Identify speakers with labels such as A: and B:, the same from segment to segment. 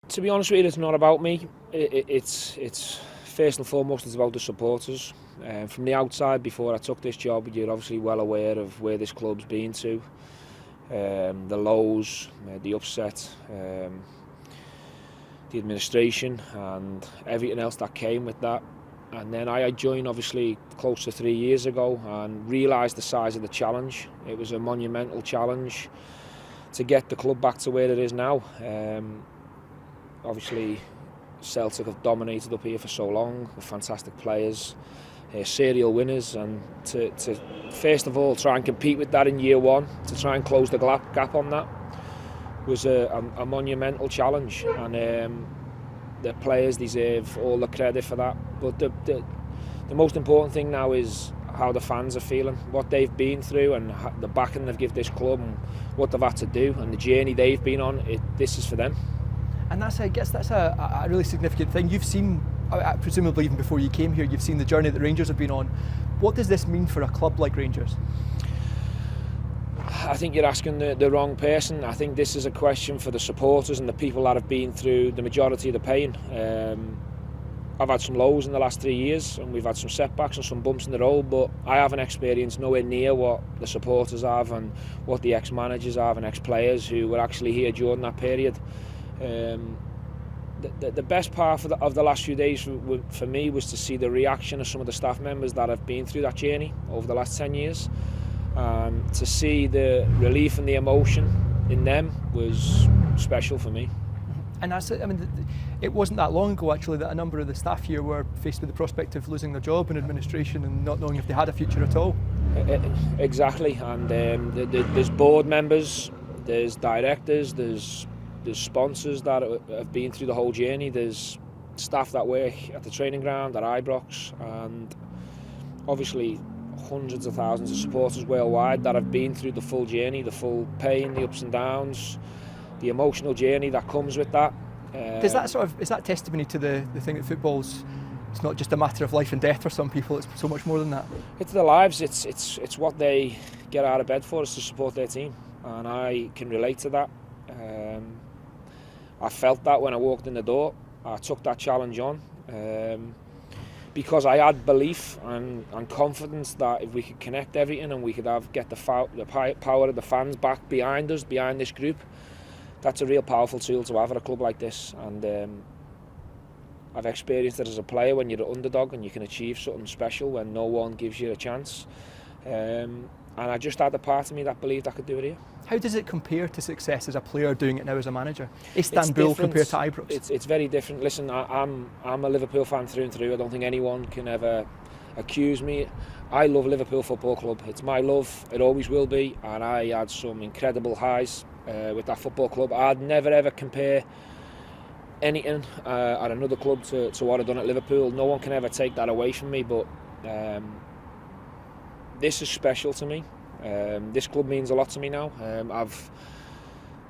A: To be honest with you, it's not about me. It's first and foremost, it's about the supporters. From the outside, before I took this job, you're obviously well aware of where this club's been to, the lows, the upset, the administration, and everything else that came with that. And then I joined obviously close to 3 years ago and realised the size of the challenge. It was a monumental challenge to get the club back to where it is now. Obviously, Celtic have dominated up here for so long, with fantastic players, serial winners, and to first of all try and compete with that in year one, to try and close the gap on that, was a monumental challenge, and the players deserve all the credit for that. But the most important thing now is how the fans are feeling, what they've been through, and the backing they've given this club, and what they've had to do, and the journey they've been on. This is for them.
B: And I guess that's a really significant thing. You've seen, presumably even before you came here, you've seen the journey that Rangers have been on. What does this mean for a club like Rangers?
A: I think you're asking the wrong person. I think this is a question for the supporters and the people that have been through the majority of the pain. I've had some lows in the last 3 years, and we've had some setbacks and some bumps in the road, but I haven't experienced nowhere near what the supporters have and what the ex-managers have and ex-players who were actually here during that period. The best part of the last few days for me was to see the reaction of some of the staff members that have been through that journey over the last 10 years. To see the relief and the emotion in them was special for me.
B: And it wasn't that long ago actually that a number of the staff here were faced with the prospect of losing their job in administration and not knowing if they had a future at all.
A: Exactly, and there's board members, there's directors, there's sponsors that have been through the whole journey, there's staff that work at the training ground, at Ibrox, and obviously hundreds of thousands of supporters worldwide that have been through the full journey, the full pain, the ups and downs, the emotional journey that comes with that.
B: Is that testimony to the thing that football's, it's not just a matter of life and death for some people, it's so much more than that?
A: It's their lives, it's what they get out of bed for, is to support their team, and I can relate to that. I felt that when I walked in the door. I took that challenge on because I had belief and confidence that if we could connect everything and we could get the power of the fans back behind us, behind this group, that's a real powerful tool to have at a club like this. And I've experienced it as a player when you're an underdog and you can achieve something special when no one gives you a chance. And I just had a part of me that believed I could do it here.
B: How does it compare to success as a player doing it now as a manager? Istanbul compared to Ibrox?
A: It's very different. Listen, I'm a Liverpool fan through and through. I don't think anyone can ever accuse me. I love Liverpool Football Club. It's my love. It always will be. And I had some incredible highs with that football club. I'd never ever compare anything at another club to what I've done at Liverpool. No one can ever take that away from me. But this is special to me. This club means a lot to me now. I've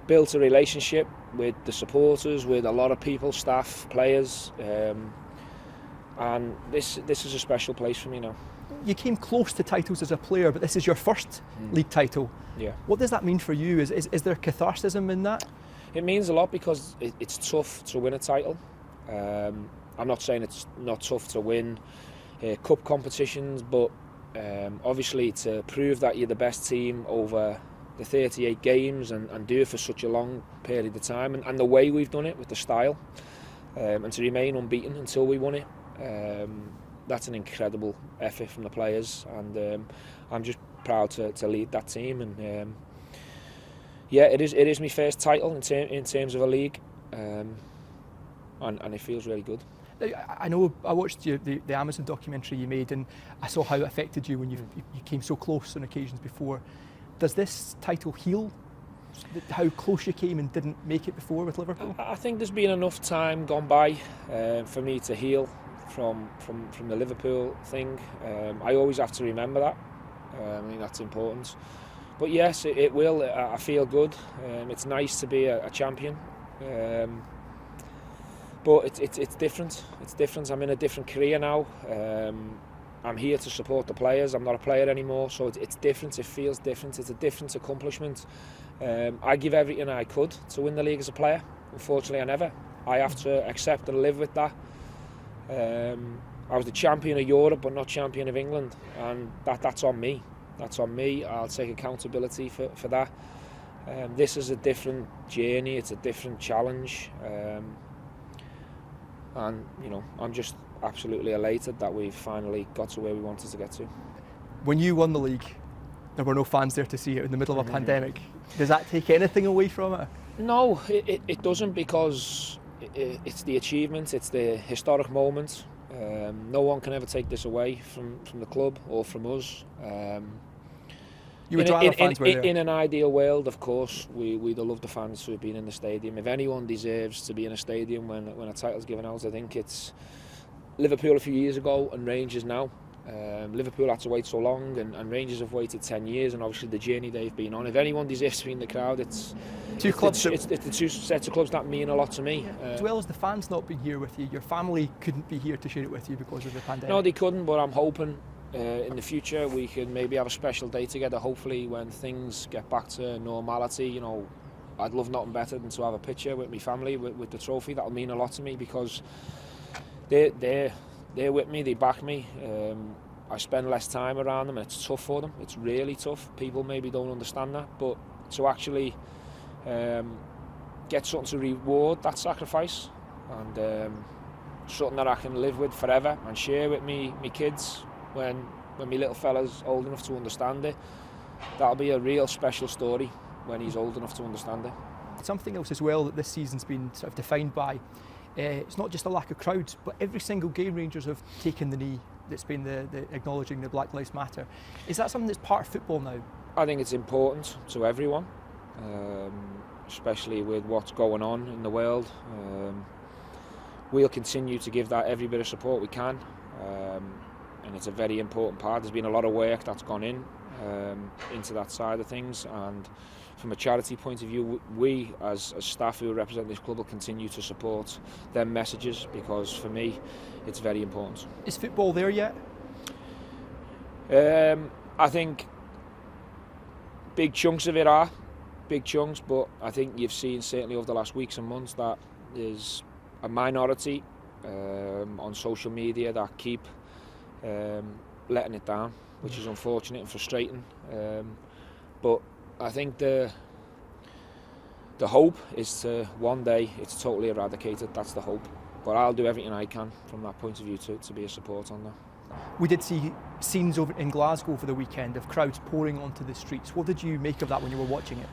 A: built a relationship with the supporters, with a lot of people, staff, players, and this is a special place for me now.
B: You came close to titles as a player, but this is your first league title.
A: Yeah.
B: What does that mean for you? Is there catharsis in that?
A: It means a lot because it's tough to win a title. I'm not saying it's not tough to win cup competitions, but obviously to prove that you're the best team over the 38 games and do it for such a long period of time, and the way we've done it with the style, and to remain unbeaten until we won it, that's an incredible effort from the players, and I'm just proud to lead that team. And yeah, it is my first title in terms of a league, and it feels really good.
B: I know I watched the Amazon documentary you made, and I saw how it affected you when you came so close on occasions before. Does this title heal how close you came and didn't make it before with Liverpool?
A: I think there's been enough time gone by for me to heal from the Liverpool thing. I always have to remember that. I think that's important. But yes, it will. I feel good. It's nice to be a champion. But it's different. It's different. I'm in a different career now. I'm here to support the players. I'm not a player anymore, so it's different. It feels different. It's a different accomplishment. I give everything I could to win the league as a player. Unfortunately, I never. I have to accept and live with that. I was the champion of Europe but not champion of England, and that's on me. That's on me. I'll take accountability for that. This is a different journey, it's a different challenge, and I'm just absolutely elated that we've finally got to where we wanted to get to.
B: When you won the league, there were no fans there to see it in the middle of a pandemic. Does that take anything away from it?
A: No, it doesn't, because it's the achievement, it's the historic moment. No one can ever take this away from the club or from us.
B: You would rather fans were there.
A: In an ideal world, of course, we'd love the fans who have been in the stadium. If anyone deserves to be in a stadium when a title's given out, I think it's Liverpool a few years ago and Rangers now. Liverpool had to wait so long, and Rangers have waited 10 years, and obviously the journey they've been on. If anyone deserves to be in the crowd, it's the two sets of clubs that mean a lot to me.
B: As well as the fans not being here with you, your family couldn't be here to share it with you because of the pandemic.
A: No, they couldn't, but I'm hoping in the future we can maybe have a special day together, hopefully when things get back to normality. I'd love nothing better than to have a picture with my family with the trophy. That'll mean a lot to me, because they're with me, they back me. I spend less time around them, and it's tough for them. It's really tough. People maybe don't understand that, but to actually get something to reward that sacrifice, and something that I can live with forever and share with me kids when my little fella's old enough to understand it, that'll be a real special story when he's old enough to understand it.
B: Something else as well that this season's been sort of defined by, it's not just a lack of crowds, but every single game Rangers have taken the knee. That's been the acknowledging the Black Lives Matter. Is that something that's part of football now? I
A: think it's important to everyone, especially with what's going on in the world. We'll continue to give that every bit of support we can, and it's a very important part. There's been a lot of work that's gone into that side of things, and from a charity point of view, we as staff who represent this club will continue to support their messages, because for me it's very important.
B: Is football there yet?
A: I think big chunks of it are, big chunks, but I think you've seen certainly over the last weeks and months that there's a minority on social media that keep letting it down, which is unfortunate and frustrating. But I think the hope is to one day it's totally eradicated. That's the hope. But I'll do everything I can from that point of view to be a support on that.
B: We did see scenes over in Glasgow for the weekend of crowds pouring onto the streets. What did you make of that when you were watching it?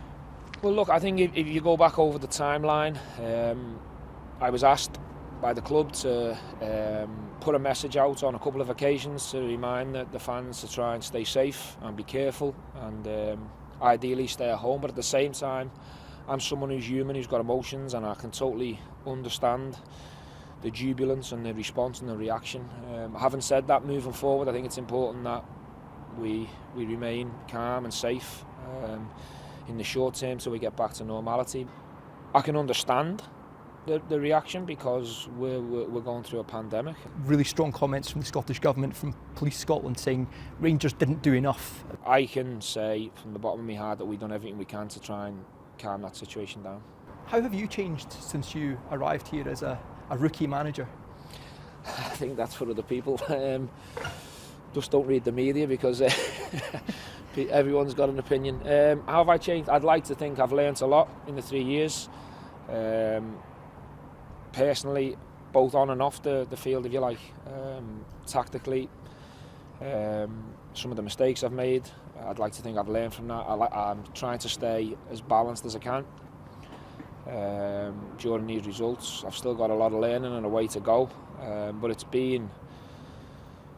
A: Well, look, I think if you go back over the timeline, I was asked by the club to put a message out on a couple of occasions to remind the fans to try and stay safe and be careful, and ideally stay at home. But at the same time, I'm someone who's human, who's got emotions, and I can totally understand the jubilance and the response and the reaction. Having said that, moving forward, I think it's important that we remain calm and safe in the short term till we get back to normality. I can understand the reaction, because we're going through a pandemic.
B: Really strong comments from the Scottish Government, from Police Scotland, saying Rangers didn't do enough.
A: I can say from the bottom of my heart that we've done everything we can to try and calm that situation down.
B: How have you changed since you arrived here as a rookie manager?
A: I think that's for other people. Just don't read the media, because everyone's got an opinion. How have I changed? I'd like to think I've learnt a lot in the 3 years. Personally, both on and off the field, if you like. Tactically, some of the mistakes I've made, I'd like to think I've learned from that. I'm trying to stay as balanced as I can during these results. I've still got a lot of learning and a way to go, but it's been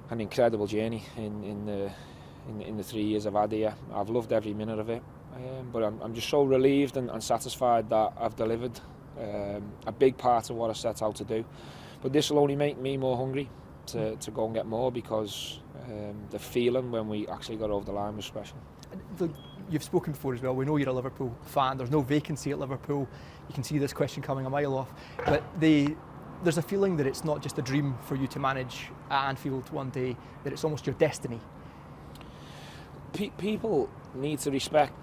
A: an incredible journey in the 3 years I've had here. I've loved every minute of it, but I'm just so relieved and satisfied that I've delivered a big part of what I set out to do. But this will only make me more hungry to go and get more, because the feeling when we actually got over the line was special.
B: You've spoken before as well, we know you're a Liverpool fan, there's no vacancy at Liverpool, you can see this question coming a mile off, but there's a feeling that it's not just a dream for you to manage at Anfield one day, that it's almost your destiny.
A: People need to respect,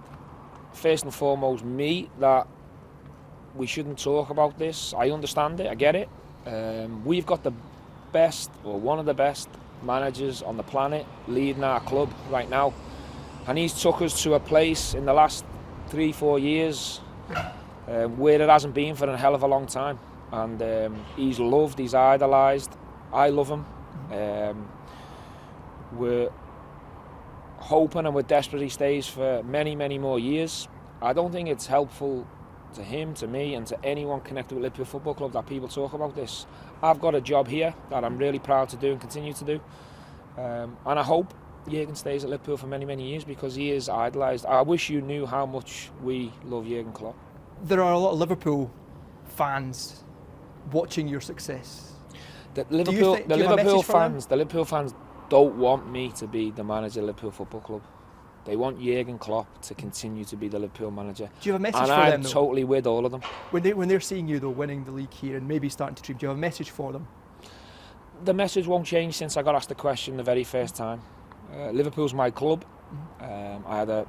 A: first and foremost, me, that we shouldn't talk about this. I understand it, I get it. We've got the best, or one of the best managers on the planet leading our club right now, and he's took us to a place in the last 3-4 years where it hasn't been for a hell of a long time, and he's loved, he's idolised. I love him. We're hoping and we're desperate he stays for many, many more years. I don't think it's helpful to him, to me, and to anyone connected with Liverpool Football Club that people talk about this. I've got a job here that I'm really proud to do and continue to do, and I hope Jurgen stays at Liverpool for many, many years, because he is idolised. I wish you knew how much we love Jurgen Klopp.
B: There are a lot of Liverpool fans watching your success.
A: The Liverpool fans don't want me to be the manager of Liverpool Football Club. They want Jurgen Klopp to continue to be the Liverpool manager.
B: Do you have a message
A: and
B: for
A: I'm
B: them?
A: I'm totally with all of them.
B: When they're seeing you though winning the league here and maybe starting to dream, do you have a message for them?
A: The message won't change since I got asked the question the very first time. Liverpool's my club. I had a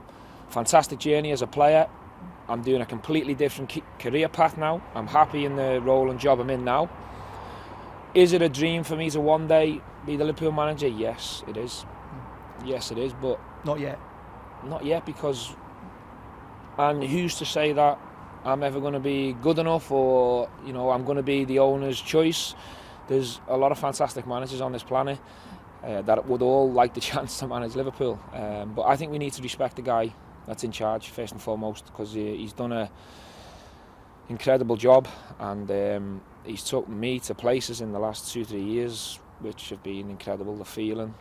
A: fantastic journey as a player. I'm doing a completely different career path now. I'm happy in the role and job I'm in now. Is it a dream for me to one day be the Liverpool manager? Yes, it is. Yes, it is, but
B: not yet.
A: Not yet, because, and who's to say that I'm ever going to be good enough, or I'm going to be the owner's choice? There's a lot of fantastic managers on this planet that would all like the chance to manage Liverpool, but I think we need to respect the guy that's in charge first and foremost, because he's done a incredible job, and he's took me to places in the last 2-3 years which have been incredible. The feeling,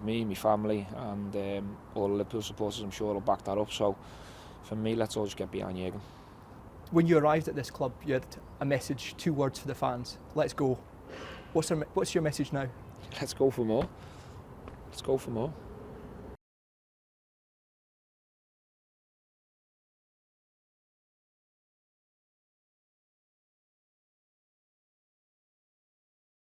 A: me, my family, and all the Liverpool supporters, I'm sure, will back that up. So for me, let's all just get behind Jurgen.
B: When you arrived at this club, you had a message, 2 words for the fans: let's go. What's your message now?
A: Let's go for more. Let's go for more.